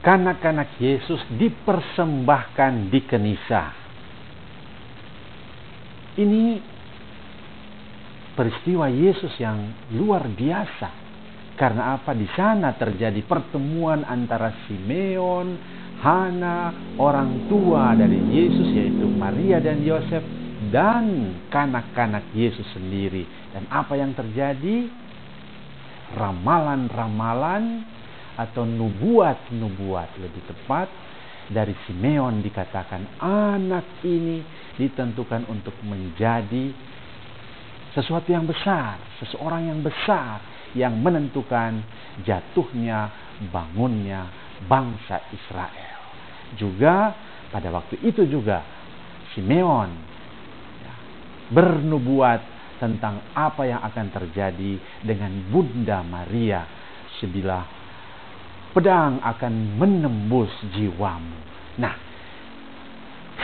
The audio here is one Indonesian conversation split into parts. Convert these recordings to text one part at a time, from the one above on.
kanak-kanak Yesus dipersembahkan di Kenisa. Ini peristiwa Yesus yang luar biasa. Karena apa? Di sana terjadi pertemuan antara Simeon, Hana, orang tua dari Yesus yaitu Maria dan Yosef, dan kanak-kanak Yesus sendiri. Dan apa yang terjadi? Ramalan-ramalan atau nubuat-nubuat lebih tepat dari Simeon dikatakan anak ini ditentukan untuk menjadi sesuatu yang besar, seseorang yang besar yang menentukan jatuhnya, bangunnya bangsa Israel. Juga pada waktu itu juga Simeon bernubuat tentang apa yang akan terjadi dengan Bunda Maria sebilah pedang akan menembus jiwamu. Nah,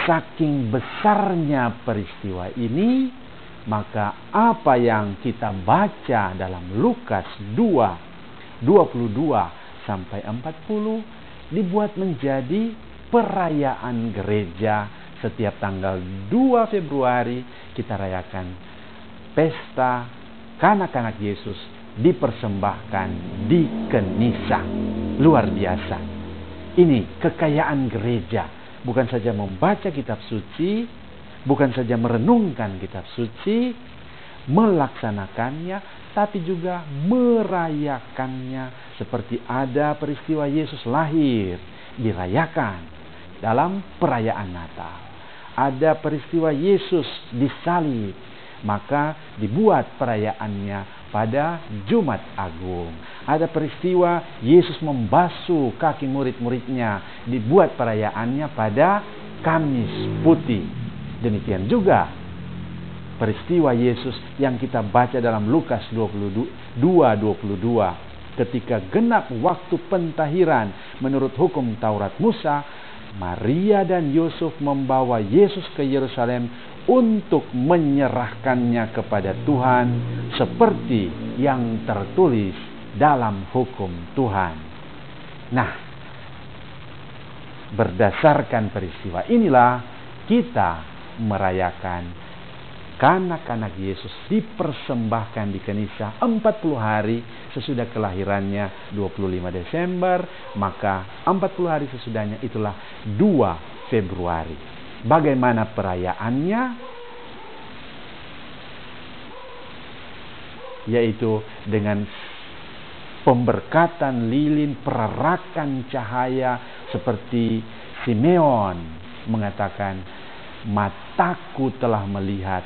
saking besarnya peristiwa ini, maka apa yang kita baca dalam Lukas 2:22 sampai 40 dibuat menjadi perayaan gereja. Setiap tanggal 2 Februari kita rayakan pesta kanak-kanak Yesus dipersembahkan di Kenisa. Luar biasa. Ini kekayaan gereja. Bukan saja membaca kitab suci, bukan saja merenungkan kitab suci, melaksanakannya, tapi juga merayakannya. Seperti ada peristiwa Yesus lahir, dirayakan dalam perayaan Natal. Ada peristiwa Yesus disalib, maka dibuat perayaannya pada Jumat Agung. Ada peristiwa Yesus membasuh kaki murid-muridnya, dibuat perayaannya pada Kamis Putih. Demikian juga peristiwa Yesus yang kita baca dalam Lukas 2:22, ketika genap waktu pentahiran menurut hukum Taurat Musa, Maria dan Yusuf membawa Yesus ke Yerusalem untuk menyerahkannya kepada Tuhan seperti yang tertulis dalam hukum Tuhan. Nah, berdasarkan peristiwa inilah kita merayakan kanak-kanak Yesus dipersembahkan di Kenisa 40 hari sesudah kelahirannya 25 Desember, maka 40 hari sesudahnya itulah 2 Februari. Bagaimana perayaannya? Yaitu dengan pemberkatan lilin, perarakan cahaya, seperti Simeon mengatakan, mataku telah melihat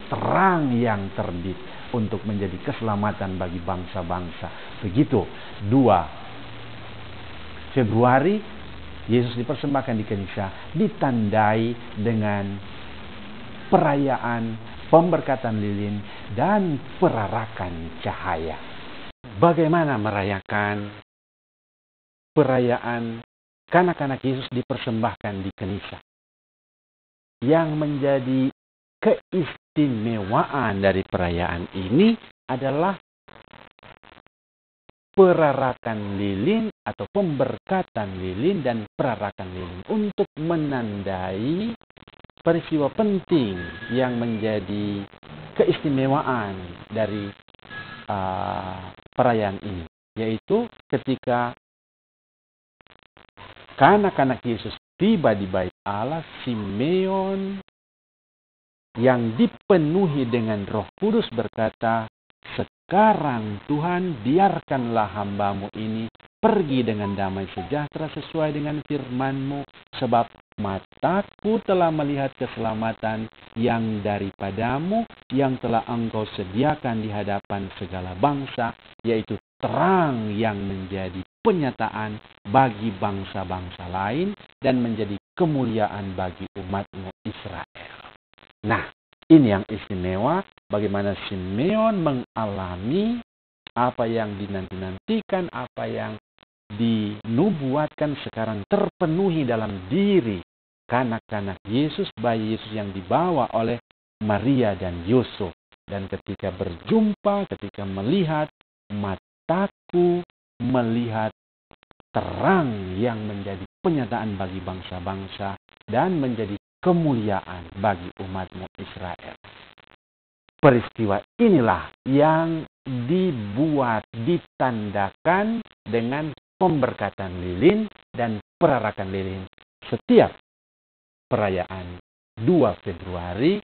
terang yang terbit untuk menjadi keselamatan bagi bangsa-bangsa. Begitu 2 Februari Yesus dipersembahkan di Kenisa, ditandai dengan perayaan pemberkatan lilin dan perarakan cahaya. Bagaimana merayakan perayaan kanak-kanak Yesus dipersembahkan di Kenisa? Yang menjadi keistimewaan dari perayaan ini adalah perarakan lilin atau pemberkatan lilin dan perarakan lilin untuk menandai peristiwa penting yang menjadi keistimewaan dari perayaan ini, yaitu ketika kanak-kanak Yesus tiba di Bait Allah, Simeon yang dipenuhi dengan Roh Kudus berkata, sekarang Tuhan, biarkanlah hambamu ini pergi dengan damai sejahtera sesuai dengan firman-Mu, sebab mataku telah melihat keselamatan yang daripadamu, yang telah Engkau sediakan di hadapan segala bangsa, yaitu terang yang menjadi penyataan bagi bangsa-bangsa lain dan menjadi kemuliaan bagi umat-Mu Israel. Nah, ini yang istimewa, bagaimana Simeon mengalami apa yang dinanti-nantikan, apa yang dinubuatkan sekarang terpenuhi dalam diri kanak-kanak Yesus, bayi Yesus yang dibawa oleh Maria dan Yusuf. Dan ketika berjumpa, ketika melihat, mataku melihat terang yang menjadi penyataan bagi bangsa-bangsa dan menjadi kemuliaan bagi umatmu Israel. Peristiwa inilah yang ditandakan dengan pemberkatan lilin dan perarakan lilin setiap perayaan 2 Februari,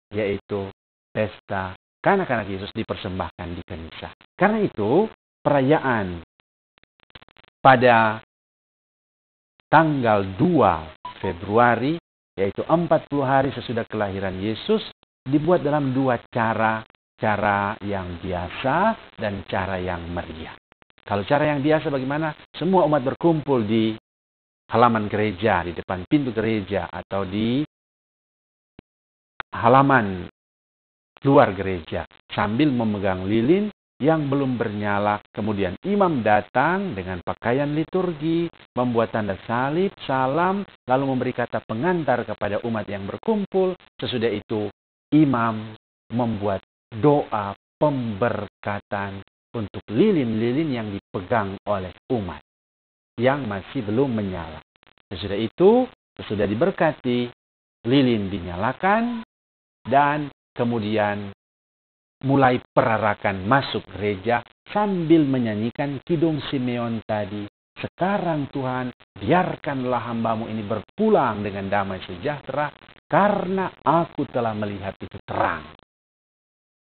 yaitu pesta kanak-kanak Yesus dipersembahkan di Kenisa. Karena itu, perayaan pada tanggal 2 Februari, yaitu 40 hari sesudah kelahiran Yesus, dibuat dalam 2 cara. Cara yang biasa dan cara yang meriah. Kalau cara yang biasa bagaimana? Semua umat berkumpul di halaman gereja, di depan pintu gereja, atau di halaman luar gereja, sambil memegang lilin yang belum bernyala. Kemudian imam datang dengan pakaian liturgi, membuat tanda salib, salam, lalu memberi kata pengantar kepada umat yang berkumpul. Sesudah itu, imam membuat doa pemberkatan untuk lilin-lilin yang dipegang oleh umat yang masih belum menyala. Sesudah itu, sesudah diberkati, lilin dinyalakan, dan kemudian mulai perarakan masuk gereja sambil menyanyikan Kidung Simeon tadi. Sekarang Tuhan, biarkanlah hambamu ini berpulang dengan damai sejahtera, karena aku telah melihat itu terang.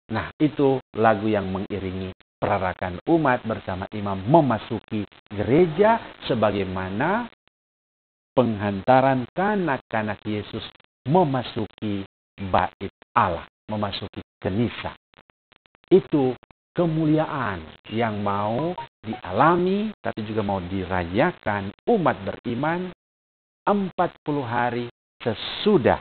Nah, itu lagu yang mengiringi perarakan umat bersama imam memasuki gereja, sebagaimana penghantaran kanak-kanak Yesus memasuki bait Allah, memasuki Kenisa. Itu kemuliaan yang mau dialami, tapi juga mau dirayakan umat beriman 40 hari sesudah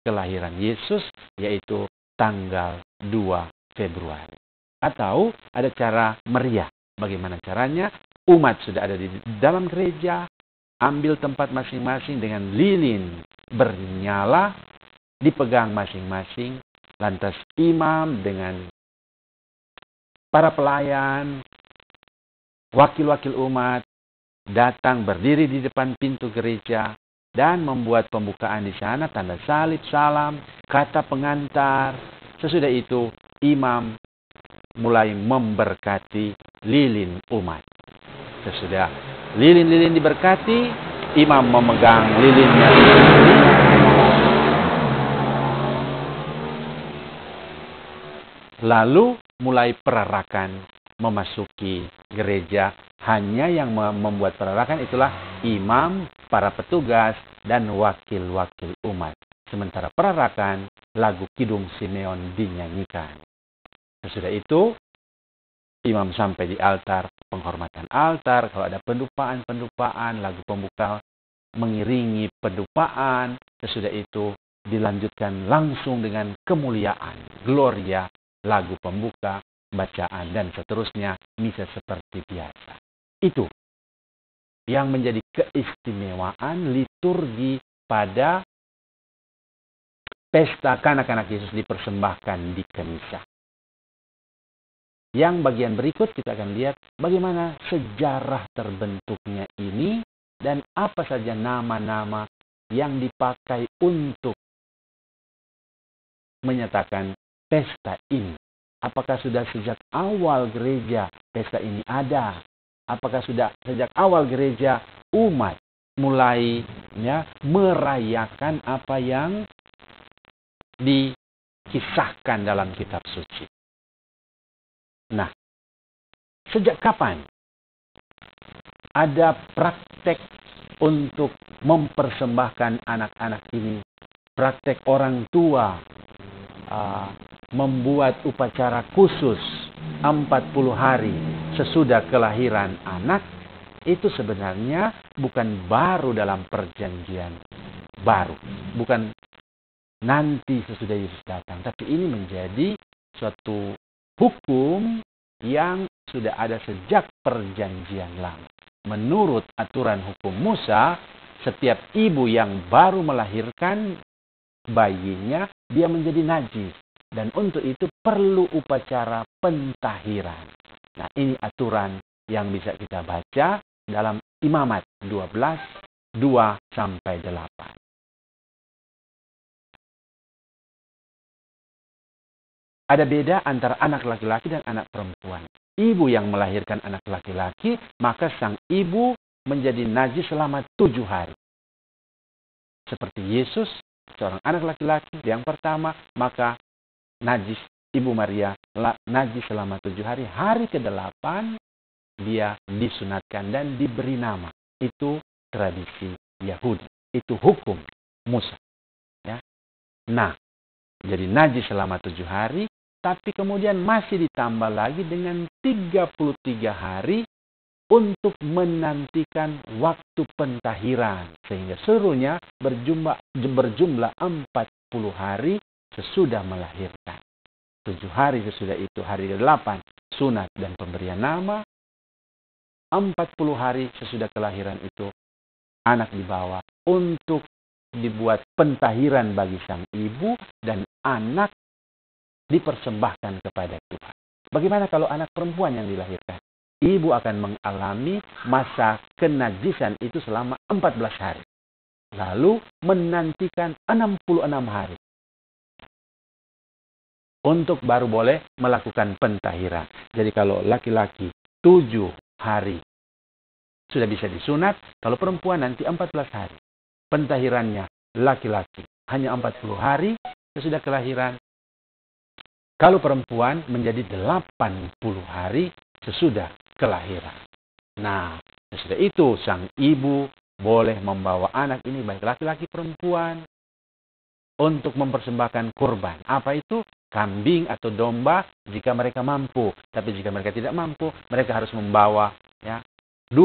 kelahiran Yesus, yaitu tanggal 2 Februari. Atau ada cara meriah. Bagaimana caranya? Umat sudah ada di dalam gereja, ambil tempat masing-masing dengan lilin bernyala, dipegang masing-masing. Lantas imam dengan para pelayan, wakil-wakil umat, datang berdiri di depan pintu gereja dan membuat pembukaan di sana, tanda salib, salam, kata pengantar. Sesudah itu, imam mulai memberkati lilin umat. Sesudah lilin-lilin diberkati, imam memegang lilinnya sendiri. Lalu mulai perarakan memasuki gereja. Hanya yang membuat perarakan itulah imam, para petugas, dan wakil-wakil umat. Sementara perarakan, lagu Kidung Simeon dinyanyikan. Sesudah itu, imam sampai di altar, penghormatan altar. Kalau ada pendupaan, lagu pembuka mengiringi pendupaan. Sesudah itu dilanjutkan langsung dengan kemuliaan, gloria, lagu pembuka, bacaan, dan seterusnya, misa seperti biasa. Itu yang menjadi keistimewaan liturgi pada pesta kanak-kanak Yesus dipersembahkan di Kenisa. Yang bagian berikut kita akan lihat bagaimana sejarah terbentuknya ini dan apa saja nama-nama yang dipakai untuk menyatakan pesta ini. Apakah sudah sejak awal gereja pesta ini ada? Apakah sudah sejak awal gereja umat mulai merayakan apa yang dikisahkan dalam kitab suci? Nah, sejak kapan ada praktek untuk mempersembahkan anak-anak ini? Praktek orang tua membuat upacara khusus 40 hari sesudah kelahiran anak, itu sebenarnya bukan baru dalam perjanjian baru. Bukan nanti sesudah Yesus datang. Tapi ini menjadi suatu hukum yang sudah ada sejak perjanjian lama. Menurut aturan hukum Musa, setiap ibu yang baru melahirkan bayinya, dia menjadi najis. Dan untuk itu perlu upacara pentahiran. Nah, ini aturan yang bisa kita baca dalam Imamat 12, 2-8. Ada beda antara anak laki-laki dan anak perempuan. Ibu yang melahirkan anak laki-laki, maka sang ibu menjadi najis selama 7 hari. Seperti Yesus, seorang anak laki-laki yang pertama, maka najis Ibu Maria najis selama 7 hari. Hari ke-8 dia disunatkan dan diberi nama. Itu tradisi Yahudi. Itu hukum Musa. Ya. Nah, jadi najis selama 7 hari, tapi kemudian masih ditambah lagi dengan 33 hari untuk menantikan waktu pentahiran. Sehingga seluruhnya berjumlah 40 hari sesudah melahirkan. 7 hari sesudah itu, hari ke-8, sunat dan pemberian nama. 40 hari sesudah kelahiran itu, anak dibawa untuk dibuat pentahiran bagi sang ibu, dan anak dipersembahkan kepada Tuhan. Bagaimana kalau anak perempuan yang dilahirkan? Ibu akan mengalami masa kenajisan itu selama 14 hari. Lalu menantikan 66 hari. Untuk baru boleh melakukan pentahiran. Jadi kalau laki-laki 7 hari sudah bisa disunat, kalau perempuan nanti 14 hari. Pentahirannya laki-laki hanya 40 hari sesudah kelahiran. Kalau perempuan menjadi 80 hari sesudah kelahiran. Nah, sesudah itu sang ibu boleh membawa anak ini baik laki-laki perempuan untuk mempersembahkan kurban. Apa itu? Kambing atau domba jika mereka mampu. Tapi jika mereka tidak mampu, mereka harus membawa 2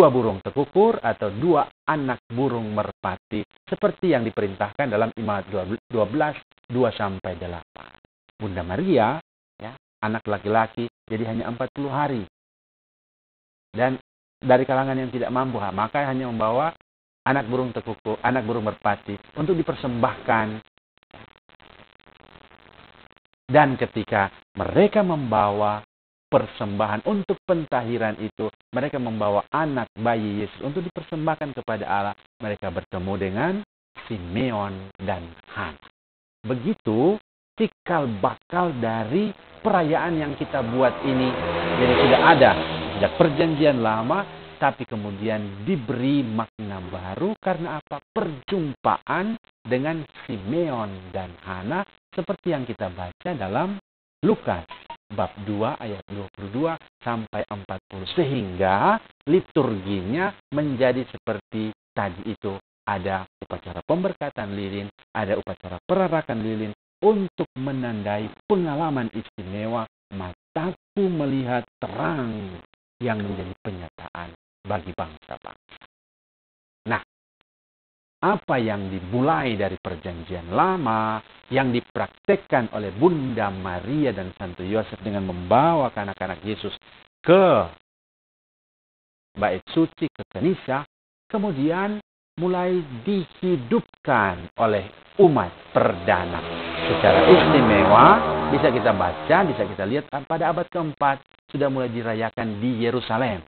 burung tekukur atau 2 anak burung merpati. Seperti yang diperintahkan dalam Imamat 12, 2-8. Bunda Maria, anak laki-laki, jadi hanya 40 hari. Dan dari kalangan yang tidak mampu, maka hanya membawa anak burung tekukur, anak burung merpati untuk dipersembahkan. Dan ketika mereka membawa persembahan untuk pentahiran itu, mereka membawa anak bayi Yesus untuk dipersembahkan kepada Allah. Mereka bertemu dengan Simeon dan Hana. Begitu cikal bakal dari perayaan yang kita buat ini. Jadi sudah ada sejak perjanjian lama, tapi kemudian diberi makna baru karena apa? Perjumpaan dengan Simeon dan Hana seperti yang kita baca dalam Lukas bab 2 ayat 22 sampai 40. Sehingga liturginya menjadi seperti tadi itu. Ada upacara pemberkatan lilin, ada upacara perarakan lilin untuk menandai pengalaman istimewa mataku melihat terang yang menjadi penyataan bagi bangsa-bangsa. Nah, apa yang dimulai dari perjanjian lama, yang dipraktekkan oleh Bunda Maria dan Santo Yosef dengan membawa anak-anak Yesus ke bait suci, ke Kanisa, kemudian mulai dihidupkan oleh umat perdana. Secara istimewa, bisa kita baca, bisa kita lihat pada abad ke-4, sudah mulai dirayakan di Yerusalem.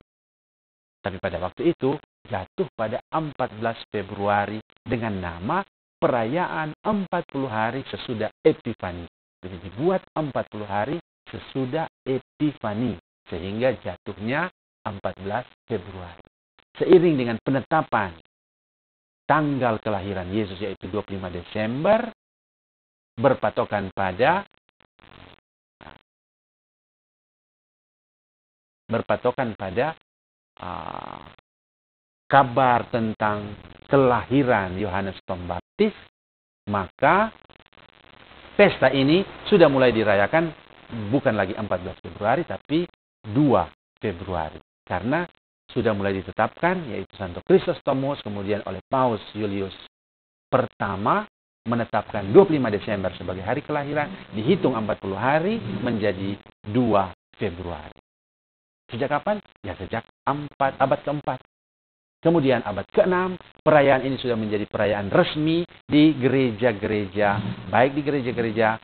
Tapi pada waktu itu, jatuh pada 14 Februari dengan nama perayaan 40 hari sesudah Epifani. Jadi dibuat 40 hari sesudah Epifani. Sehingga jatuhnya 14 Februari. Seiring dengan penetapan tanggal kelahiran Yesus yaitu 25 Desember berpatokan pada kabar tentang kelahiran Yohanes Pembaptis, maka pesta ini sudah mulai dirayakan bukan lagi 14 Februari tapi 2 Februari. Karena sudah mulai ditetapkan yaitu Santo Chrysostomus, kemudian oleh Paus Julius pertama menetapkan 25 Desember sebagai hari kelahiran, dihitung 40 hari menjadi 2 Februari. Sejak kapan? Ya sejak abad ke-4. Kemudian abad ke-6, perayaan ini sudah menjadi perayaan resmi di gereja-gereja, baik di gereja-gereja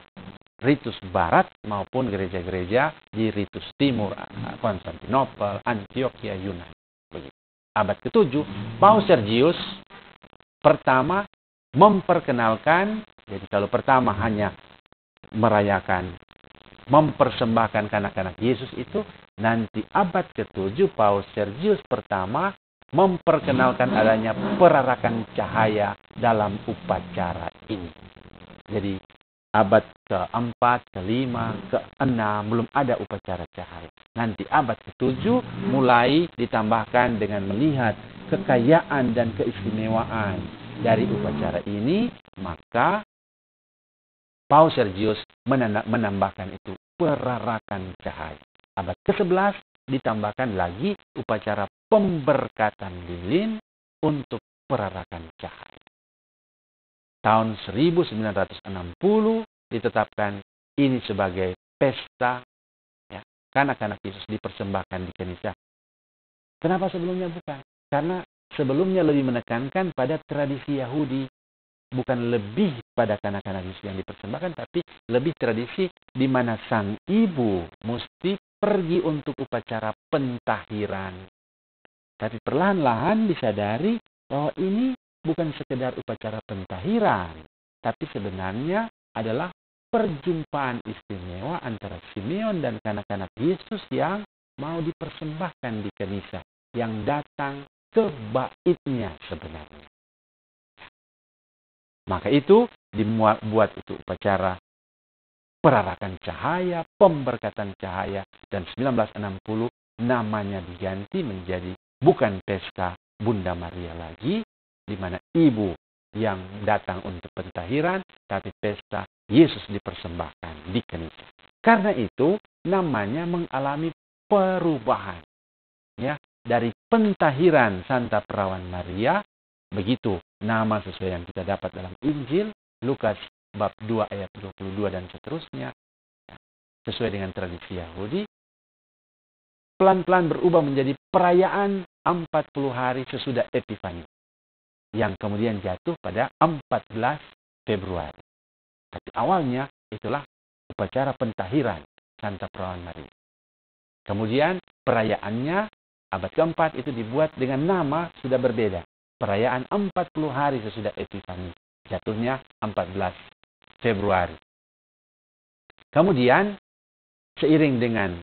ritus barat maupun gereja-gereja di ritus timur, Konstantinopel, Antioquia, Yunani. Begitu. abad ke-7, Paus Sergius pertama memperkenalkan, jadi kalau pertama hanya merayakan, mempersembahkan kanak-kanak Yesus itu, nanti abad ke-7 Paus Sergius pertama memperkenalkan adanya perarakan cahaya dalam upacara ini. Jadi abad ke-4, ke-5, ke-6 belum ada upacara cahaya. Nanti abad ke-7 mulai ditambahkan dengan melihat kekayaan dan keistimewaan dari upacara ini, maka Paus Sergius menambahkan itu perarakan cahaya. Abad ke-11 ditambahkan lagi upacara pemberkatan lilin untuk perarakan cahaya. Tahun 1960 ditetapkan ini sebagai pesta, ya, kanak-kanak Yesus dipersembahkan di kanisa. Kenapa sebelumnya bukan? Karena sebelumnya lebih menekankan pada tradisi Yahudi, bukan lebih pada kanak-kanak Yesus yang dipersembahkan, tapi lebih tradisi di mana sang ibu mesti pergi untuk upacara pentahiran. Tapi perlahan-lahan disadari bahwa ini bukan sekedar upacara pentahiran, tapi sebenarnya adalah perjumpaan istimewa antara Simeon dan kanak-kanak Yesus yang mau dipersembahkan di kanisa, yang datang ke baitnya sebenarnya. Maka itu dibuat itu upacara perarakan cahaya, pemberkatan cahaya, dan 1960 namanya diganti menjadi bukan pesta Bunda Maria lagi, di mana ibu yang datang untuk pentahiran, tapi pesta Yesus dipersembahkan di kanisa. Karena itu namanya mengalami perubahan, ya, dari pentahiran Santa Perawan Maria, begitu nama sesuai yang kita dapat dalam Injil Lukas bab 2 ayat 22 dan seterusnya, sesuai dengan tradisi Yahudi, pelan-pelan berubah menjadi perayaan 40 hari sesudah Epifani, yang kemudian jatuh pada 14 Februari. Tapi awalnya itulah upacara pentahiran Santa Perawan Maria. Kemudian perayaannya abad keempat itu dibuat dengan nama sudah berbeda. Perayaan 40 hari sesudah Epifani, jatuhnya 14 Februari. Kemudian seiring dengan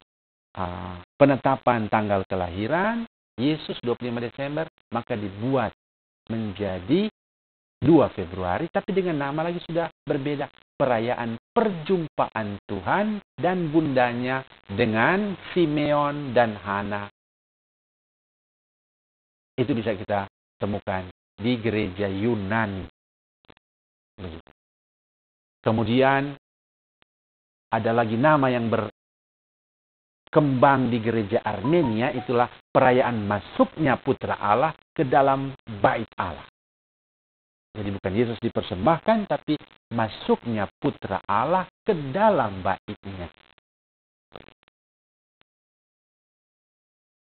penetapan tanggal kelahiran Yesus 25 Desember, maka dibuat menjadi 2 Februari, tapi dengan nama lagi sudah berbeda. Perayaan perjumpaan Tuhan dan bundanya dengan Simeon dan Hana. Itu bisa kita temukan di gereja Yunani. Kemudian ada lagi nama yang berkembang di gereja Armenia, itulah perayaan masuknya Putra Allah ke dalam bait Allah. Jadi bukan Yesus dipersembahkan, tapi masuknya Putra Allah ke dalam baitnya.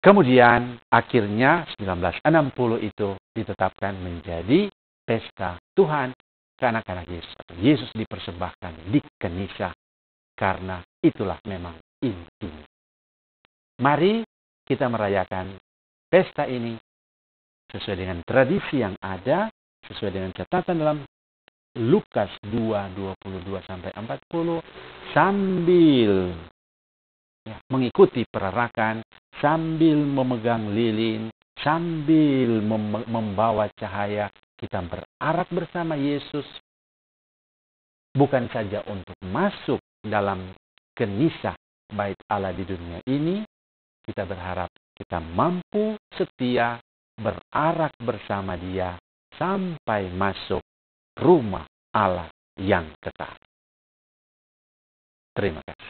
Kemudian akhirnya 1960 itu ditetapkan menjadi pesta Tuhan kanak-kanak Yesus. Yesus dipersembahkan di kanisa karena itulah memang intinya. Mari kita merayakan pesta ini sesuai dengan tradisi yang ada, sesuai dengan catatan dalam Lukas 2:22-40, sambil mengikuti perarakan, sambil memegang lilin, sambil membawa cahaya, kita berarak bersama Yesus, bukan saja untuk masuk dalam kanisa bait Allah di dunia ini. Kita berharap kita mampu setia berarak bersama Dia sampai masuk rumah Allah yang kekal. Terima kasih.